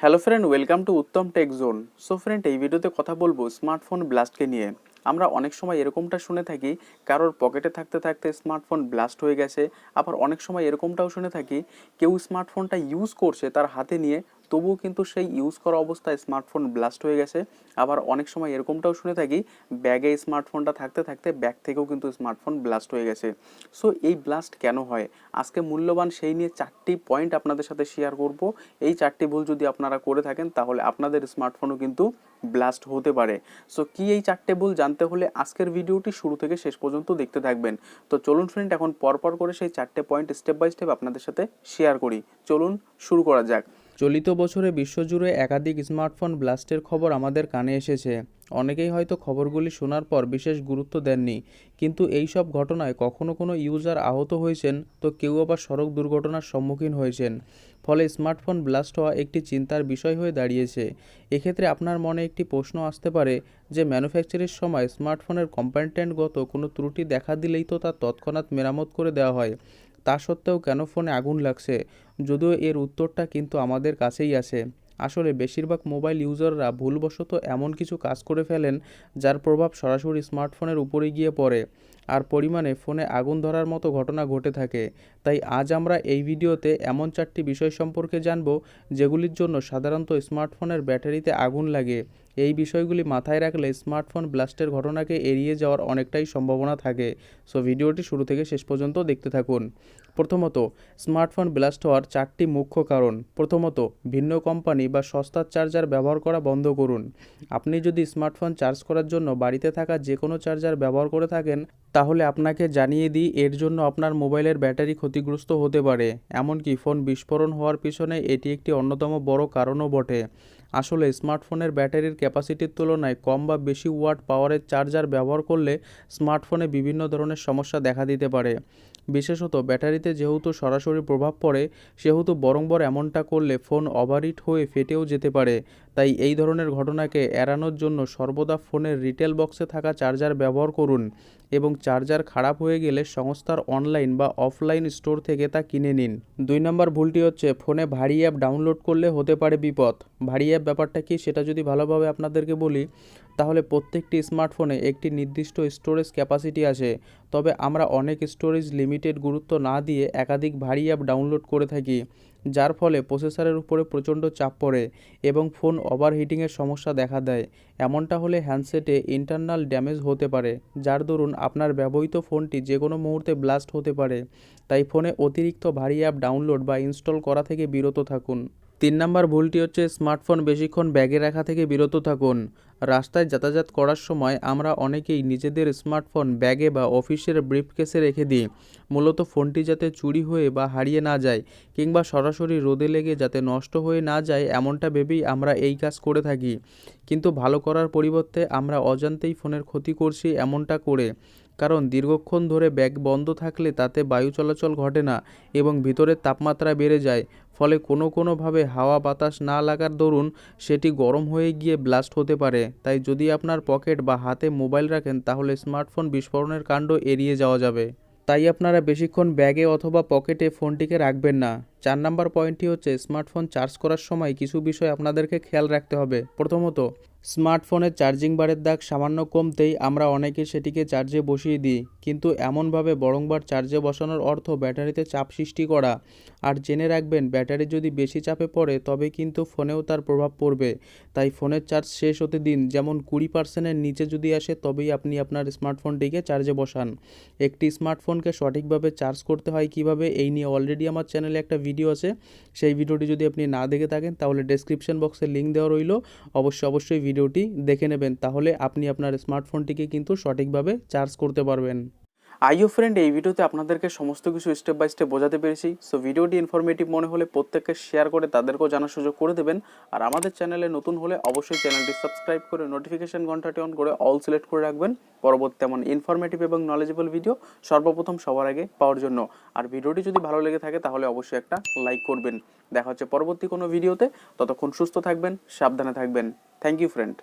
Hello friend, welcome to Uttam tech zone. So friend, এই ভিডিওতে কথা বলবো স্মার্টফোন ব্লাস্টকে নিয়ে। আমরা অনেক সময় এরকমটা শুনে থাকি, কারোর পকেটে থাকতে থাকতে স্মার্টফোন ব্লাস্ট হয়ে গেছে। আবার অনেক সময় এরকমটাও শুনে থাকি, কেউ স্মার্টফোনটা ইউজ করছে তার হাতে নিয়ে, তবুও কিন্তু সেই ইউজ করা অবস্থায় স্মার্টফোন ব্লাস্ট হয়ে গেছে। আবার অনেক সময় এরকমটাও শুনে থাকি, ব্যাগে স্মার্টফোনটা থাকতে থাকতে ব্যাগ থেকেও কিন্তু স্মার্টফোন ব্লাস্ট হয়ে গেছে। সো এই ব্লাস্ট কেন হয়, আজকে মূল্যবান সেই নিয়ে 4টি পয়েন্ট আপনাদের সাথে শেয়ার করব। এই 4টি ভুল যদি আপনারা করে থাকেন তাহলে আপনাদের স্মার্টফোনও কিন্তু ব্লাস্ট হতে পারে। সো কি এই 4টে ভুল জানতে হলে আজকের ভিডিওটি শুরু থেকে শেষ পর্যন্ত দেখতে থাকবেন। তো চলুন ফ্রেন্ড, এখন পরপর করে সেই 4টে পয়েন্ট স্টেপ বাই স্টেপ আপনাদের সাথে শেয়ার করি। চলুন শুরু করা যাক। চলিত বছরে বিশ্বজুড়ে একাধিক স্মার্টফোন ব্লাস্টের খবর আমাদের কানে এসেছে। অনেকেই হয়তো খবরগুলি শোনার পর বিশেষ গুরুত্ব দেননি, কিন্তু এই সব ঘটনায় কখনো কোনো ইউজার আহত হয়েছেন, তো কেউ আবার সড়ক দুর্ঘটনার সম্মুখীন হয়েছেন। ফলে স্মার্টফোন ব্লাস্ট হওয়া একটি চিন্তার বিষয় হয়ে দাঁড়িয়েছে। এক্ষেত্রে আপনার মনে একটি প্রশ্ন আসতে পারে যে ম্যানুফ্যাকচারের সময় স্মার্টফোনের কম্পোনেন্টগত কোনো ত্রুটি দেখা দিলেই তো তা তৎক্ষণাৎ মেরামত করে দেওয়া হয়, তা সত্ত্বেও কেন ফোনে আগুন লাগছে? যদিও এর উত্তরটা কিন্তু আমাদের কাছেই আছে। আসলে বেশিরভাগ মোবাইল ইউজাররা ভুলবশত এমন কিছু কাজ করে ফেলেন যার প্রভাব সরাসরি স্মার্টফোনের উপরে গিয়ে পড়ে, আর পরিমাণে ফোনে আগুন ধরার মতো ঘটনা ঘটে থাকে। তাই আজ আমরা এই ভিডিওতে এমন 4টি বিষয় সম্পর্কে জানব যেগুলির জন্য সাধারণত স্মার্টফোনের ব্যাটারিতে আগুন লাগে। এই বিষয়গুলি মাথায় রাখলে স্মার্টফোন ব্লাস্টের ঘটনাকে এড়িয়ে যাওয়ার অনেকটাই সম্ভাবনা থাকে। সো ভিডিওটি শুরু থেকে শেষ পর্যন্ত দেখতে থাকুন। প্রথমত, স্মার্টফোন ব্লাস্ট হওয়ার 4টি মুখ্য কারণ। প্রথমত, ভিন্ন কোম্পানি বা সস্তার চার্জার ব্যবহার করা বন্ধ করুন। আপনি যদি স্মার্টফোন চার্জ করার জন্য বাড়িতে থাকা যে কোনো চার্জার ব্যবহার করে থাকেন, তাহলে আপনাকে জানিয়ে দিই, এর জন্য আপনার মোবাইলের ব্যাটারি ক্ষতিগ্রস্ত হতে পারে। এমনকি ফোন বিস্ফোরণ হওয়ার পিছনে এটি একটি অন্যতম বড় কারণও বটে। আসলে স্মার্টফোনের ব্যাটারির ক্যাপাসিটির তুলনায় কম বা বেশি ওয়াট পাওয়ারের চার্জার ব্যবহার করলে স্মার্টফোনে বিভিন্ন ধরনের সমস্যা দেখা দিতে পারে। বিশেষত ব্যাটারিতে যেহেতু সরাসরি প্রভাব পড়ে, সেহেতু বরংবর এমনটা করলে ফোন ওভারহিট হয়ে ফেটেও যেতে পারে। তাই এই ধরনের ঘটনাকে এড়ানোর জন্য সর্বদা ফোনের রিটেল বক্সে থাকা চার্জার ব্যবহার করুন এবং চার্জার খারাপ হয়ে গেলে সংস্থার অনলাইন বা অফলাইন স্টোর থেকে তা কিনে নিন। 2 নম্বর ভুলটি হচ্ছে ফোনে ভারী অ্যাপ ডাউনলোড করলে হতে পারে বিপদ। ভারী অ্যাপ ব্যাপারটা কি সেটা যদি ভালোভাবে আপনাদেরকে বলি, তাহলে প্রত্যেকটি স্মার্টফোনে একটি নির্দিষ্ট স্টোরেজ ক্যাপাসিটি আছে। তবে আমরা অনেক স্টোরেজ লিমিটেড গুরুত্ব না দিয়ে একাধিক ভারী অ্যাপ ডাউনলোড করে থাকি, যার ফলে প্রসেসরের উপরে প্রচণ্ড চাপ পড়ে এবং ফোন ওভারহিটিংয়ের সমস্যা দেখা দেয়। এমনটা হলে হ্যান্ডসেটে ইন্টারনাল ড্যামেজ হতে পারে, যার দরুন আপনার ব্যবহৃত ফোনটি যে কোনো মুহূর্তে ব্লাস্ট হতে পারে। তাই ফোনে অতিরিক্ত ভারী অ্যাপ ডাউনলোড বা ইনস্টল করা থেকে বিরত থাকুন। 3 নম্বর ভুলটি হচ্ছে স্মার্টফোন বেশিক্ষণ ব্যাগে রাখা থেকে বিরত থাকুন। রাস্তায় যাতায়াত করার সময় আমরা অনেকেই নিজেদের স্মার্টফোন ব্যাগে বা অফিসের ব্রিফকেসে রেখে দিই, মূলত ফোনটি যাতে চুরি হয়ে বা হারিয়ে না যায়, কিংবা সরাসরি রোদে লেগে যাতে নষ্ট হয়ে না যায়, এমনটা ভেবেই আমরা এই কাজ করে থাকি। কিন্তু ভালো করার পরিবর্তে আমরা অজান্তেই ফোনের ক্ষতি করছি এমনটা করে। কারণ দীর্ঘক্ষণ ধরে ব্যাগ বন্ধ থাকলে তাতে বায়ু চলাচল ঘটে না এবং ভিতরের তাপমাত্রা বেড়ে যায়। ফলে কোনোভাবে হাওয়া বাতাস না লাগার দরুন সেটি গরম হয়ে গিয়ে ব্লাস্ট হতে পারে। তাই যদি আপনার পকেট বা হাতে মোবাইল রাখেন, তাহলে স্মার্টফোন বিস্ফোরণের কাণ্ড এড়িয়ে যাওয়া যাবে। তাই আপনারা বেশিক্ষণ ব্যাগে অথবা পকেটে ফোনটিকে রাখবেন না। 4 নম্বর পয়েন্টটি হচ্ছে স্মার্টফোন চার্জ করার সময় কিছু বিষয় আপনাদেরকে খেয়াল রাখতে হবে। প্রথমত, স্মার্টফোনের চার্জিং বারের দাগ সামান্য কমতেই আমরা অনেকে সেটিকে চার্জে বসিয়ে দিই, কিন্তু এমনভাবে বারংবার চার্জে বসানোর অর্থ ব্যাটারিতে চাপ সৃষ্টি করা। আর জেনে রাখবেন, ব্যাটারি যদি বেশি চাপে পড়ে তবে কিন্তু ফোনেও তার প্রভাব পড়বে। তাই ফোনের চার্জ শেষ হতে দিন, যেমন 20%-এর নিচে যদি আসে তবেই আপনি আপনার স্মার্টফোনটিকে চার্জে বসান। একটি স্মার্টফোনকে সঠিকভাবে চার্জ করতে হয় কিভাবে, এই নিয়ে অলরেডি আমার চ্যানেলে একটা ভিডিও আছে। সেই ভিডিওটি যদি আপনি না দেখে থাকেন তাহলে ডেসক্রিপশন বক্সে লিঙ্ক দেওয়া রইল, অবশ্যই ভিডিওটি দেখে নেবেন, তাহলে আপনি আপনার স্মার্টফোনটিকে কিন্তু সঠিকভাবে চার্জ করতে পারবেন। আইও ফ্রেন্ড, এই ভিডিওতে আপনাদেরকে সমস্ত কিছু স্টেপ বাই স্টেপ বোঝাতে পেরেছি। সো ভিডিওটি ইনফরমেটিভ মনে হলে প্রত্যেককে শেয়ার করে তাদেরকেও জানার সুযোগ করে দেবেন। আর আমাদের চ্যানেলে নতুন হলে অবশ্যই চ্যানেলটি সাবস্ক্রাইব করে নোটিফিকেশন ঘন্টাটি অন করে অল সিলেক্ট করে রাখবেন, পরবর্তী এমন ইনফরমেটিভ এবং নলেজেবল ভিডিও সর্বপ্রথম সবার আগে পাওয়ার জন্য। আর ভিডিওটি যদি ভালো লেগে থাকে তাহলে অবশ্যই একটা লাইক করবেন। দেখা হচ্ছে পরবর্তী কোনো ভিডিওতে। ততক্ষণ সুস্থ থাকবেন, সাবধানে থাকবেন। Thank you friend.